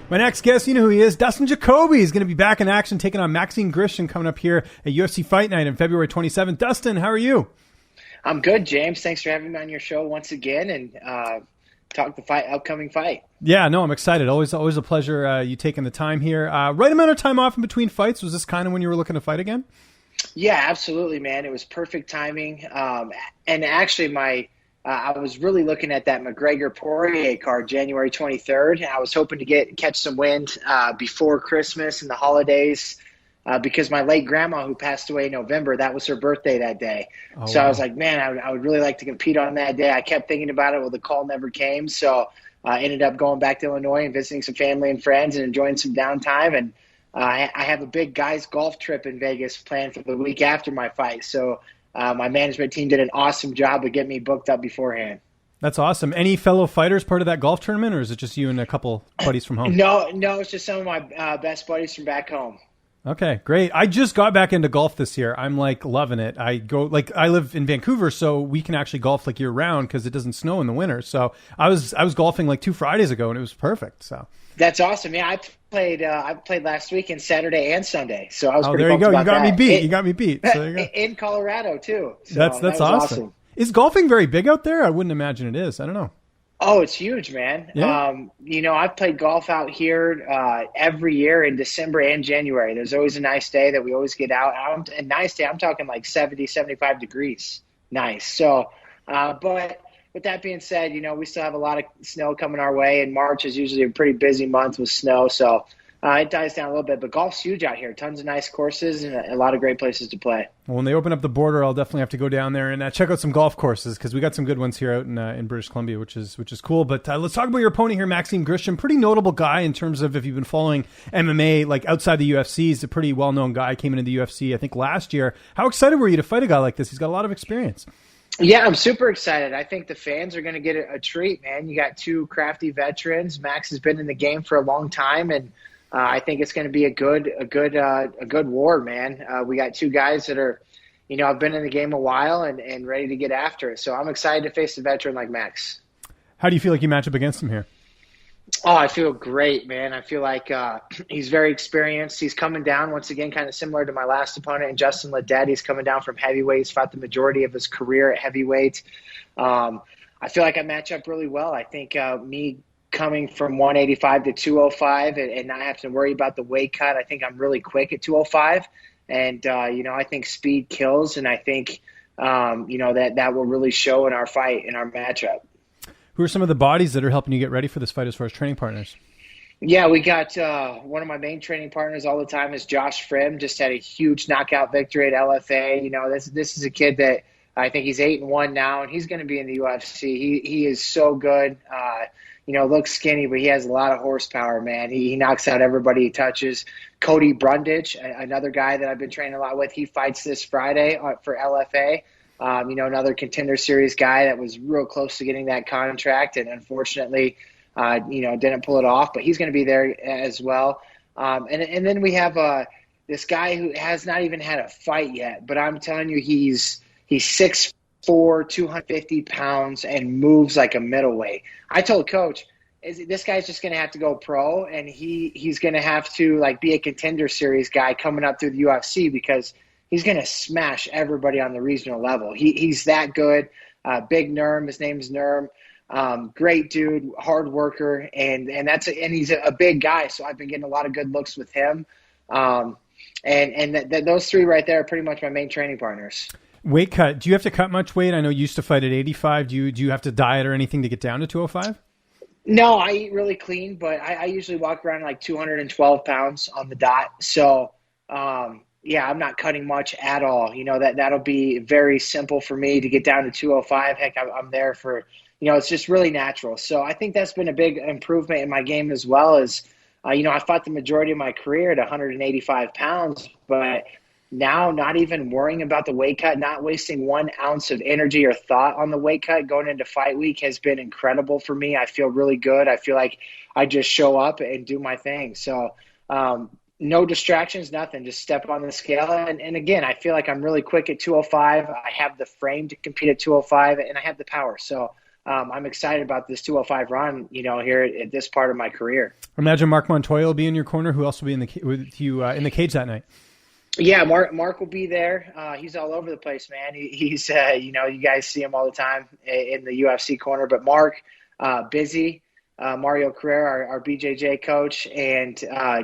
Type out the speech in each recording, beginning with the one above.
My next guest, you know who he is. Dustin Jacoby is going to be back in action, taking on Maxim Grishin coming up here at UFC Fight Night on February 27th. Dustin, how are you? I'm good, James. Thanks for having me on your show once again and talk the upcoming fight. Yeah, no, I'm excited. Always a pleasure you taking the time here. Right amount of time off in between fights. Was this kind of when you were looking to fight again? Yeah, absolutely, man. It was perfect timing. And actually, I was really looking at that McGregor-Poirier card January 23rd. I was hoping to catch some wind before Christmas and the holidays because my late grandma, who passed away in November, that was her birthday that day. Oh, so wow. I was like, man, I would really like to compete on that day. I kept thinking about it. Well, the call never came. So I ended up going back to Illinois and visiting some family and friends and enjoying some downtime. And I have a big guys golf trip in Vegas planned for the week after my fight. So my management team did an awesome job of getting me booked up beforehand. That's awesome. Any fellow fighters part of that golf tournament, or is it just you and a couple buddies from home? No, it's just some of my best buddies from back home. Okay, great. I just got back into golf this year. I'm loving it. I live in Vancouver, so we can actually golf year round because it doesn't snow in the winter. So I was golfing 2 Fridays ago, and it was perfect. So that's awesome. Yeah, I played last weekend, Saturday and Sunday. So I was pretty there you go. You got me beat. You got me beat. So there you go. In Colorado too. So that's awesome. Is golfing very big out there? I wouldn't imagine it is. I don't know. Oh, it's huge, man. Yeah. I've played golf out here every year in December and January. There's always a nice day that we always get out. A nice day, I'm talking 70, 75 degrees. Nice. So, but with that being said, we still have a lot of snow coming our way, and March is usually a pretty busy month with snow. So it dies down a little bit, but golf's huge out here. Tons of nice courses and a lot of great places to play. Well, when they open up the border, I'll definitely have to go down there and check out some golf courses because we got some good ones here out in British Columbia, which is cool. But let's talk about your opponent here, Maxim Grishin. Pretty notable guy in terms of if you've been following MMA, outside the UFC. He's a pretty well-known guy. Came into the UFC, I think, last year. How excited were you to fight a guy like this? He's got a lot of experience. Yeah, I'm super excited. I think the fans are going to get a treat, man. You got two crafty veterans. Max has been in the game for a long time, and I think it's going to be a good war, man. We got two guys that are, have been in the game a while and ready to get after it. So I'm excited to face a veteran like Max. How do you feel like you match up against him here? Oh, I feel great, man. I feel like he's very experienced. He's coming down, once again, kind of similar to my last opponent, and Justin Ledet. He's coming down from heavyweight. He's fought the majority of his career at heavyweight. I feel like I match up really well. I think me coming from 185 to 205 and not have to worry about the weight cut, I think I'm really quick at 205. And, I think speed kills, and I think, that will really show in our fight, in our matchup. Who are some of the bodies that are helping you get ready for this fight as far as training partners? Yeah, we got one of my main training partners all the time is Josh Frim. Just had a huge knockout victory at LFA. This is a kid that I think he's 8-1 now, and he's going to be in the UFC. He is so good. Looks skinny, but he has a lot of horsepower, man. He knocks out everybody he touches. Cody Brundage, another guy that I've been training a lot with, he fights this Friday for LFA. Another Contender Series guy that was real close to getting that contract and unfortunately, didn't pull it off, but he's going to be there as well. And then we have this guy who has not even had a fight yet, but I'm telling you, he's 6'4", 250 pounds and moves like a middleweight. I told Coach, this guy's just going to have to go pro, and he's going to have to be a Contender Series guy coming up through the UFC because he's going to smash everybody on the regional level. He's that good. Big Nurm, his name's Nurm. Great dude, hard worker, and he's a big guy. So I've been getting a lot of good looks with him. Those three right there are pretty much my main training partners. Weight cut. Do you have to cut much weight? I know you used to fight at 85. Do you have to diet or anything to get down to 205? No, I eat really clean, but I usually walk around 212 pounds on the dot. So, yeah, I'm not cutting much at all. That'll be very simple for me to get down to 205. Heck, I'm there for, it's just really natural. So I think that's been a big improvement in my game as well as, I fought the majority of my career at 185 pounds, but now not even worrying about the weight cut, not wasting 1 ounce of energy or thought on the weight cut going into fight week has been incredible for me. I feel really good. I feel like I just show up and do my thing. So, no distractions, nothing. Just step on the scale. And again, I feel like I'm really quick at 205. I have the frame to compete at 205, and I have the power. So I'm excited about this 205 run, here at this part of my career. Imagine Mark Montoya will be in your corner. Who else will be with you in the cage that night? Yeah, Mark will be there. He's all over the place, man. He's you guys see him all the time in the UFC corner. But Mark, Busy, Mario Carrera, our BJJ coach, and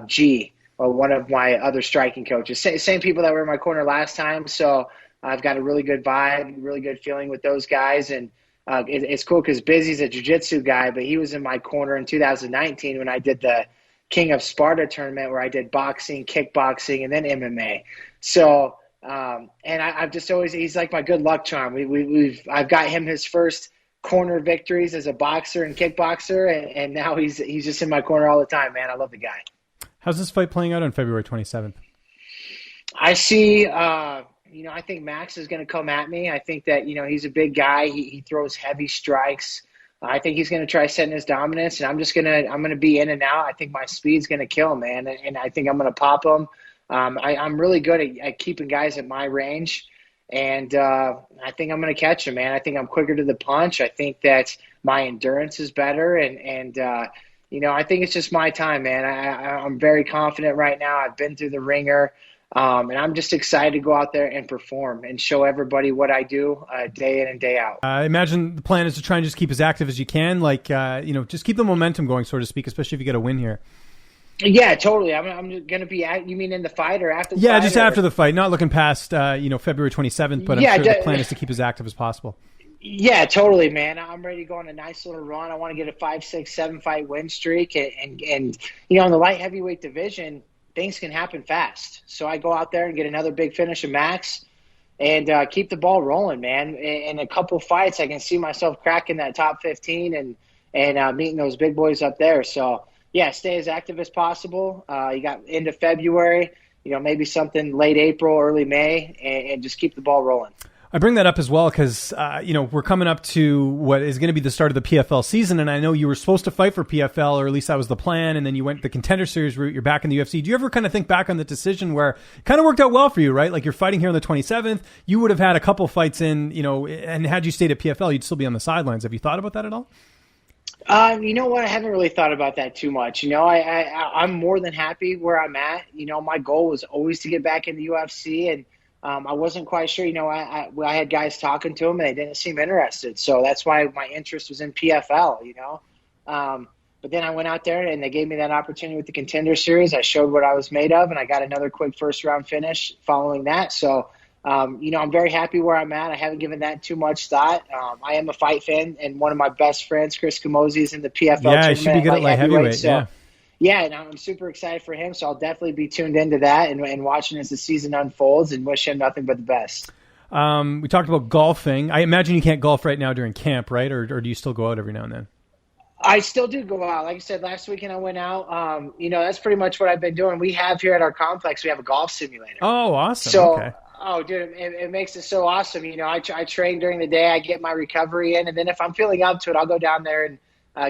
G, one of my other striking coaches. Same people that were in my corner last time. So I've got a really good vibe, really good feeling with those guys. And it's cool because Busy's a jiu-jitsu guy, but he was in my corner in 2019 when I did the King of Sparta tournament where I did boxing, kickboxing, and then MMA. So, and I've just always, he's like my good luck charm. I've got him his first corner victories as a boxer and kickboxer, and now he's just in my corner all the time, man. I love the guy. How's this fight playing out on February 27th? I see, I think Max is going to come at me. I think that, he's a big guy. He throws heavy strikes. I think he's going to try setting his dominance, and I'm going to be in and out. I think my speed's going to kill him, man, and I think I'm going to pop him. I'm really good at keeping guys at my range, and I think I'm going to catch him, man. I think I'm quicker to the punch. I think that my endurance is better, and I think it's just my time, man. I'm very confident right now. I've been through the ringer. And I'm just excited to go out there and perform and show everybody what I do day in and day out. I imagine the plan is to try and just keep as active as you can, just keep the momentum going, so to speak, especially if you get a win here. Yeah, totally. I'm going to be you mean in the fight or after the fight? Yeah, just after the fight, not looking past, February 27th, but I'm sure the plan is to keep as active as possible. Yeah, totally, man. I'm ready to go on a nice little run. I want to get a 5, 6, 7 fight win streak. And in the light heavyweight division, things can happen fast. So I go out there and get another big finish of Max and keep the ball rolling, man. In a couple fights, I can see myself cracking that top 15 and meeting those big boys up there. So, yeah, stay as active as possible. You got into February, maybe something late April, early May, and just keep the ball rolling. I bring that up as well because, we're coming up to what is going to be the start of the PFL season, and I know you were supposed to fight for PFL, or at least that was the plan, and then you went the Contender Series route, you're back in the UFC. Do you ever kind of think back on the decision where it kind of worked out well for you, right? Like you're fighting here on the 27th, you would have had a couple fights in, and had you stayed at PFL, you'd still be on the sidelines. Have you thought about that at all? You know what? I haven't really thought about that too much. I'm more than happy where I'm at. My goal was always to get back in the UFC, and I wasn't quite sure. I had guys talking to them, and they didn't seem interested. So that's why my interest was in PFL, But then I went out there, and they gave me that opportunity with the Contender Series. I showed what I was made of, and I got another quick first-round finish following that. So, I'm very happy where I'm at. I haven't given that too much thought. I am a fight fan, and one of my best friends, Chris Camozzi, is in the PFL tournament. Yeah, he should be good at light heavyweight, so, yeah, and I'm super excited for him, so I'll definitely be tuned into that and watching as the season unfolds and wish him nothing but the best. We talked about golfing. I imagine you can't golf right now during camp, right? Or do you still go out every now and then? I still do go out. Like I said, last weekend I went out. That's pretty much what I've been doing. We have here at our complex, we have a golf simulator. Oh, awesome. So, okay. Oh, dude, it makes it so awesome. I train during the day. I get my recovery in, and then if I'm feeling up to it, I'll go down there and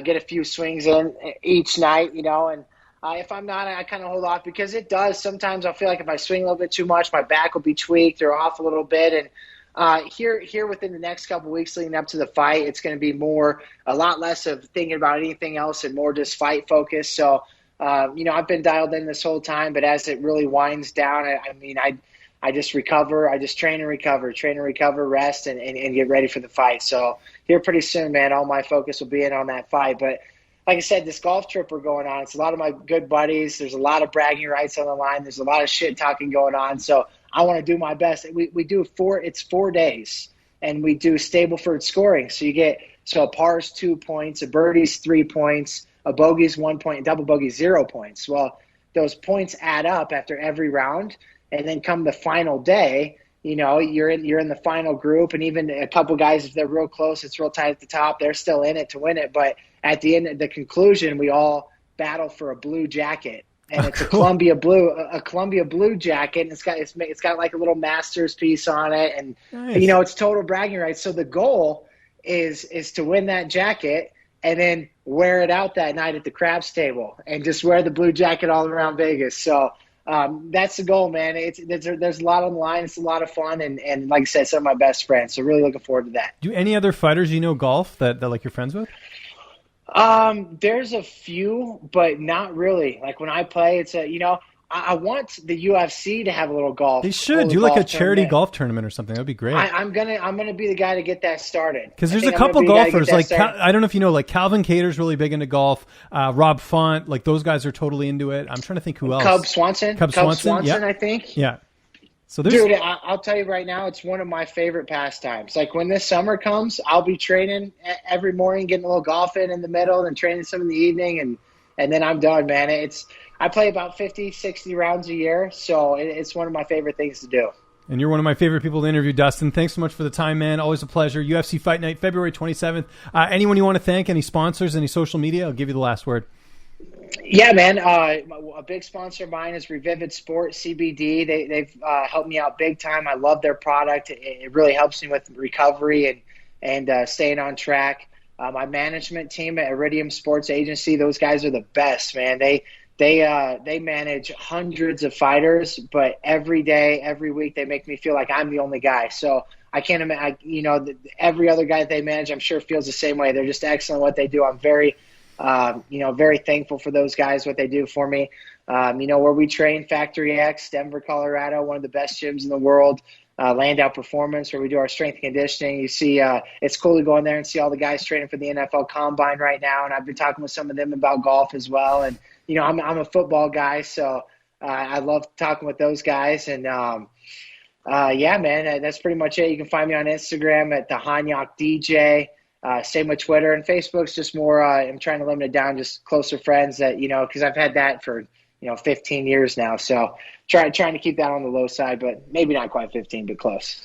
get a few swings in each night, and if I'm not, I kind of hold off because it does. Sometimes I'll feel like if I swing a little bit too much, my back will be tweaked or off a little bit. And here within the next couple of weeks leading up to the fight, it's going to be a lot less of thinking about anything else and more just fight focus. So, I've been dialed in this whole time, but as it really winds down, I just recover. I just train and recover, rest, and get ready for the fight. So here pretty soon, man, all my focus will be in on that fight. But like I said, this golf trip we're going on, it's a lot of my good buddies. There's a lot of bragging rights on the line. There's a lot of shit talking going on. So I want to do my best. We do it's 4 days, and we do Stableford scoring. So a par's 2 points, a birdie's 3 points, a bogey's 1 point, and double bogey's 0 points. Well, those points add up after every round. And then come the final day, you're in the final group, and even a couple guys, if they're real close, it's real tight at the top, they're still in it to win it. But at the end, the conclusion, we all battle for a blue jacket, and it's cool. a Columbia blue jacket, and it's got like a little master's piece on it, and nice. It's total bragging rights. So the goal is to win that jacket and then wear it out that night at the craps table, and just wear the blue jacket all around Vegas. So. that's the goal, man. There's a lot on the line. It's a lot of fun, and like I said, some of my best friends. So really looking forward to that. Do any other fighters golf that like you're friends with? There's a few, but not really. Like when I play, it's I want the UFC to have a little golf. They should do like a charity golf tournament or something. That'd be great. I'm gonna be the guy to get that started. Because there's a couple golfers like I don't know if you know, like Calvin Cater's really big into golf. Rob Font, like those guys are totally into it. I'm trying to think who else. Cub Swanson, yeah. I think. Yeah. So dude, I'll tell you right now, it's one of my favorite pastimes. Like when this summer comes, I'll be training every morning, getting a little golf in the middle, and training some in the evening, and then I'm done, man. I play about 50, 60 rounds a year, so it's one of my favorite things to do. And you're one of my favorite people to interview, Dustin. Thanks so much for the time, man. Always a pleasure. UFC Fight Night, February 27th. Anyone you want to thank, any sponsors, any social media? I'll give you the last word. Yeah, man. A big sponsor of mine is Revivid Sport CBD. They've helped me out big time. I love their product. It really helps me with recovery and staying on track. My management team at Iridium Sports Agency, those guys are the best, man. They manage hundreds of fighters, but every day, every week, they make me feel like I'm the only guy. So I can't imagine, every other guy that they manage, I'm sure feels the same way. They're just excellent at what they do. I'm very, very thankful for those guys, what they do for me. Where we train, Factory X, Denver, Colorado, one of the best gyms in the world. Landau Performance, where we do our strength and conditioning. You see, it's cool to go in there and see all the guys training for the NFL Combine right now, and I've been talking with some of them about golf as well. And I'm a football guy, so I love talking with those guys. And yeah, man, that's pretty much it. You can find me on Instagram at the Hanyok DJ. Same with Twitter, and Facebook's just more. I'm trying to limit it down, just closer friends that because I've had that for 15 years now. So trying to keep that on the low side, but maybe not quite 15, but close.